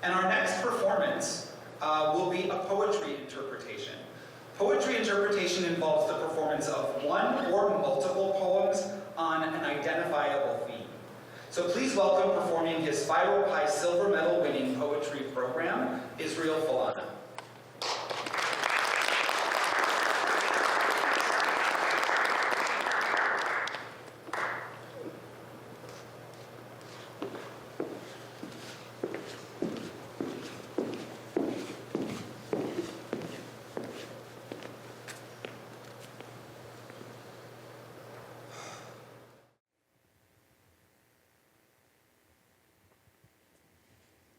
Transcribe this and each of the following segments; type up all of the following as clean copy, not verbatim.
And our next performance will be a poetry interpretation. Poetry interpretation involves the performance of one or multiple poems on an identifiable theme. So please welcome performing his Spiral Pi Silver Medal winning poetry program, Israel Falana.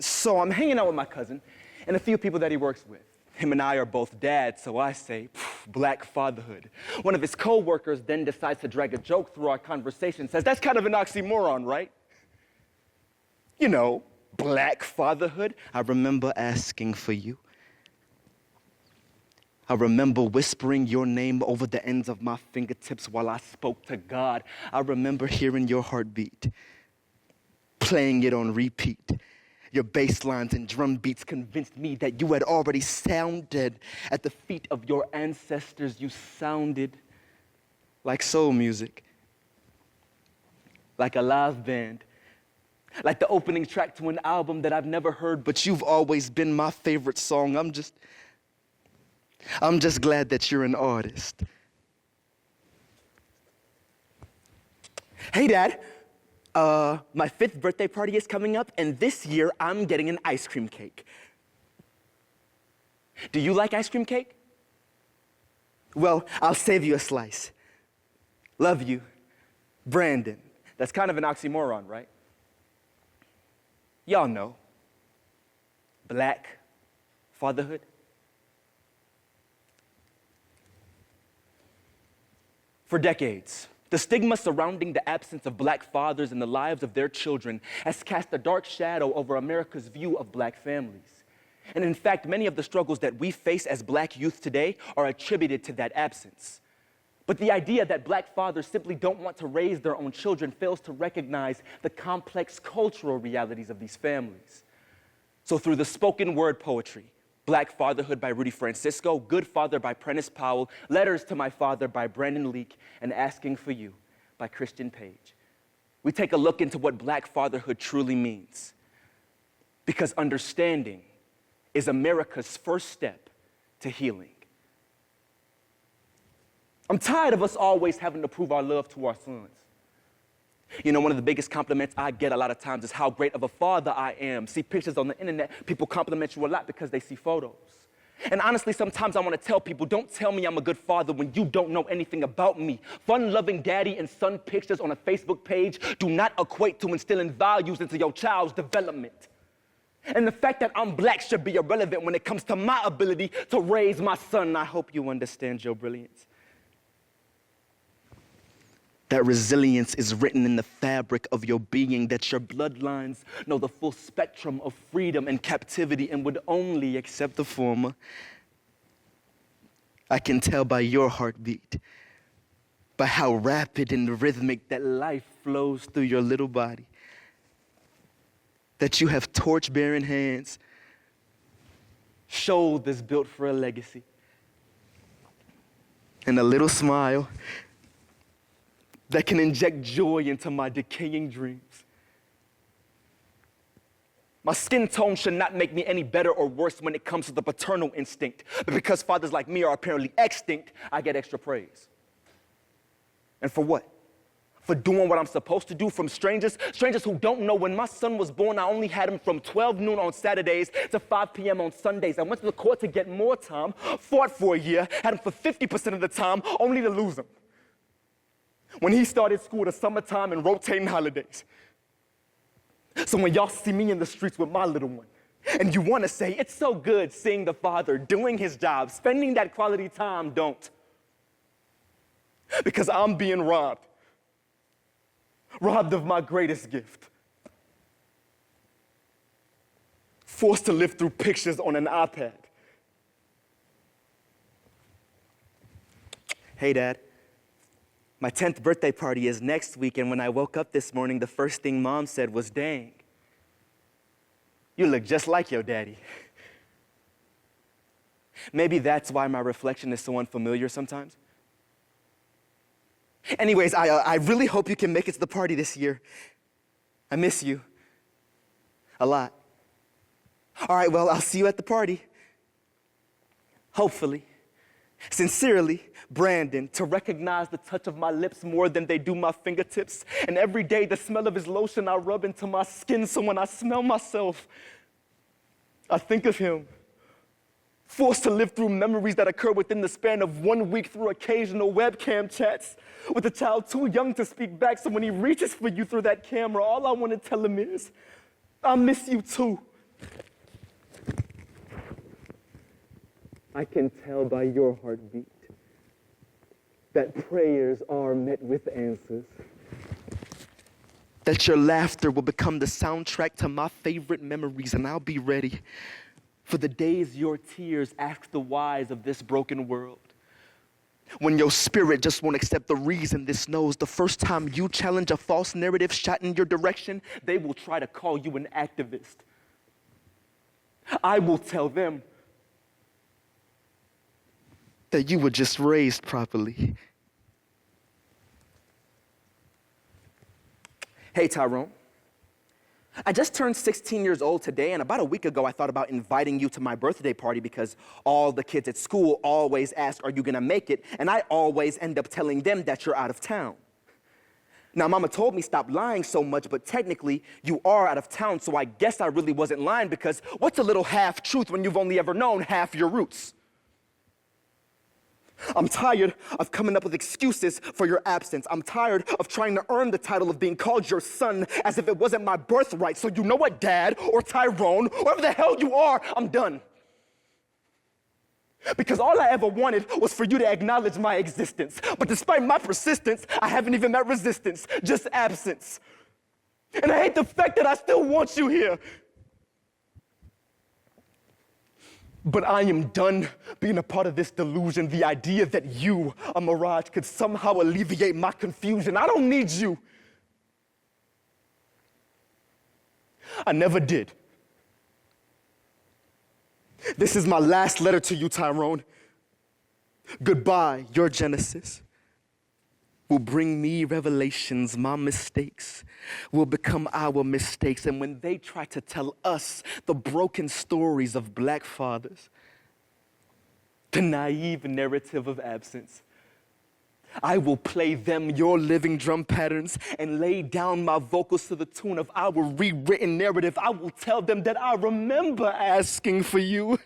So I'm hanging out with my cousin and a few people that he works with. Him and I are both dads, so I say, black fatherhood. One of his co-workers then decides to drag a joke through our conversation, says, that's kind of an oxymoron, right? You know, black fatherhood. I remember asking for you. I remember whispering your name over the ends of my fingertips while I spoke to God. I remember hearing your heartbeat, playing it on repeat. Your bass lines and drum beats convinced me that you had already sounded at the feet of your ancestors. You sounded like soul music, like a live band, like the opening track to an album that I've never heard, but you've always been my favorite song. I'm just glad that you're an artist. Hey, Dad. My 5th birthday party is coming up, and this year I'm getting an ice cream cake. Do you like ice cream cake? Well, I'll save you a slice. Love you, Brandon. That's kind of an oxymoron, right? Y'all know. Black fatherhood. For decades, the stigma surrounding the absence of black fathers in the lives of their children has cast a dark shadow over America's view of black families. And in fact, many of the struggles that we face as black youth today are attributed to that absence. But the idea that black fathers simply don't want to raise their own children fails to recognize the complex cultural realities of these families. So through the spoken word poetry, Black Fatherhood by Rudy Francisco, Good Father by Prentiss Powell, Letters to My Father by Brandon Leake, and Asking for You by Christian Page, we take a look into what black fatherhood truly means. Because understanding is America's first step to healing. I'm tired of us always having to prove our love to our sons. You know, one of the biggest compliments I get a lot of times is how great of a father I am. See pictures on the internet, people compliment you a lot because they see photos. And honestly, sometimes I want to tell people, don't tell me I'm a good father when you don't know anything about me. Fun-loving daddy and son pictures on a Facebook page do not equate to instilling values into your child's development. And the fact that I'm black should be irrelevant when it comes to my ability to raise my son. I hope you understand your brilliance. That resilience is written in the fabric of your being, that your bloodlines know the full spectrum of freedom and captivity and would only accept the former. I can tell by your heartbeat, by how rapid and rhythmic that life flows through your little body, that you have torch-bearing hands, shoulders built for a legacy, and a little smile that can inject joy into my decaying dreams. My skin tone should not make me any better or worse when it comes to the paternal instinct. But because fathers like me are apparently extinct, I get extra praise. And for what? For doing what I'm supposed to do from strangers who don't know. When my son was born, I only had him from 12 noon on Saturdays to 5 p.m. on Sundays. I went to the court to get more time, fought for a year, had him for 50% of the time, only to lose him when he started school the summertime and rotating holidays. So when y'all see me in the streets with my little one, and you want to say, it's so good seeing the father doing his job, spending that quality time, don't. Because I'm being robbed of my greatest gift. Forced to live through pictures on an iPad. Hey, Dad. My 10th birthday party is next week, and when I woke up this morning, the first thing Mom said was, dang, You look just like your daddy. Maybe that's why my reflection is so unfamiliar sometimes. Anyways, I really hope you can make it to the party this year. I miss you a lot. All right, well, I'll see you at the party. Hopefully. Sincerely, Brandon, to recognize the touch of my lips more than they do my fingertips. And every day, the smell of his lotion I rub into my skin, so when I smell myself, I think of him. Forced to live through memories that occur within the span of 1 week through occasional webcam chats, with a child too young to speak back, so when he reaches for you through that camera, all I want to tell him is, I miss you too. I can tell by your heartbeat that prayers are met with answers. That your laughter will become the soundtrack to my favorite memories, and I'll be ready for the days your tears ask the whys of this broken world. When your spirit just won't accept the reason this knows, the first time you challenge a false narrative shot in your direction, they will try to call you an activist. I will tell them that you were just raised properly. Hey, Tyrone. I just turned 16 years old today, and about a week ago, I thought about inviting you to my birthday party because all the kids at school always ask, are you gonna make it? And I always end up telling them that you're out of town. Now, Mama told me stop lying so much, but technically, you are out of town, so I guess I really wasn't lying, because what's a little half-truth when you've only ever known half your roots? I'm tired of coming up with excuses for your absence. I'm tired of trying to earn the title of being called your son as if it wasn't my birthright. So you know what, Dad, or Tyrone, whoever the hell you are, I'm done. Because all I ever wanted was for you to acknowledge my existence. But despite my persistence, I haven't even met resistance, just absence. And I hate the fact that I still want you here. But I am done being a part of this delusion, the idea that you, a mirage, could somehow alleviate my confusion. I don't need you. I never did. This is my last letter to you, Tyrone. Goodbye, your Genesis will bring me revelations. My mistakes will become our mistakes. And when they try to tell us the broken stories of black fathers, the naive narrative of absence, I will play them your living drum patterns and lay down my vocals to the tune of our rewritten narrative. I will tell them that I remember asking for you.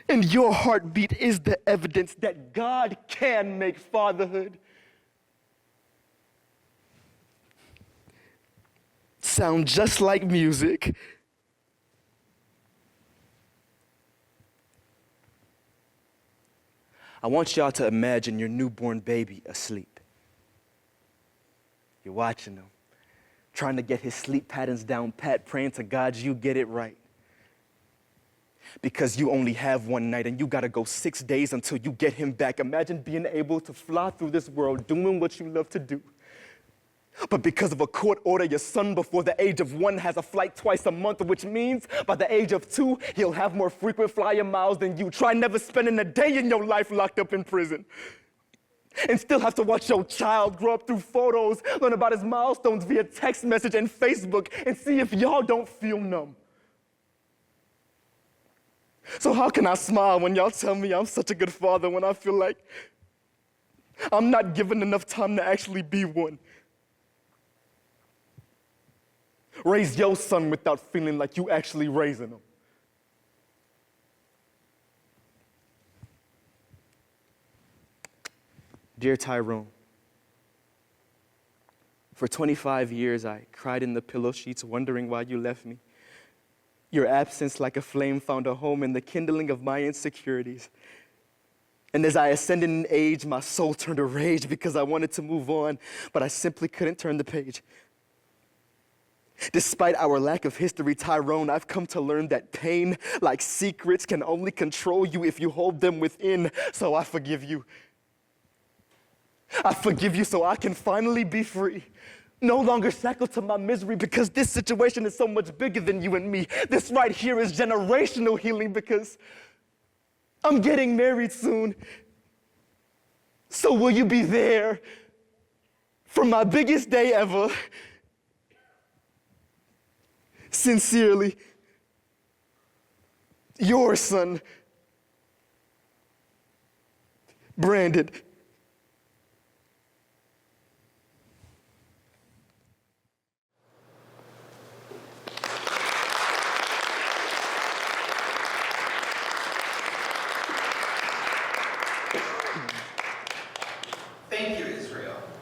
And your heartbeat is the evidence that God can make fatherhood sound just like music. I want y'all to imagine your newborn baby asleep. You're watching him, trying to get his sleep patterns down pat, praying to God you get it right. Because you only have one night and you gotta go 6 days until you get him back. Imagine being able to fly through this world doing what you love to do. But because of a court order, your son before the age of 1 has a flight twice a month, which means by the age of 2, he'll have more frequent flyer miles than you. Try never spending a day in your life locked up in prison. And still have to watch your child grow up through photos, learn about his milestones via text message and Facebook, and see if y'all don't feel numb. So how can I smile when y'all tell me I'm such a good father when I feel like I'm not given enough time to actually be one? Raise your son without feeling like you actually raising him. Dear Tyrone, for 25 years I cried in the pillow sheets wondering why you left me. Your absence like a flame found a home in the kindling of my insecurities. And as I ascended in age, my soul turned to rage because I wanted to move on, but I simply couldn't turn the page. Despite our lack of history, Tyrone, I've come to learn that pain, like secrets, can only control you if you hold them within, so I forgive you. I forgive you so I can finally be free. No longer shackled to my misery because this situation is so much bigger than you and me. This right here is generational healing because I'm getting married soon. So will you be there for my biggest day ever? Sincerely, your son, Brandon.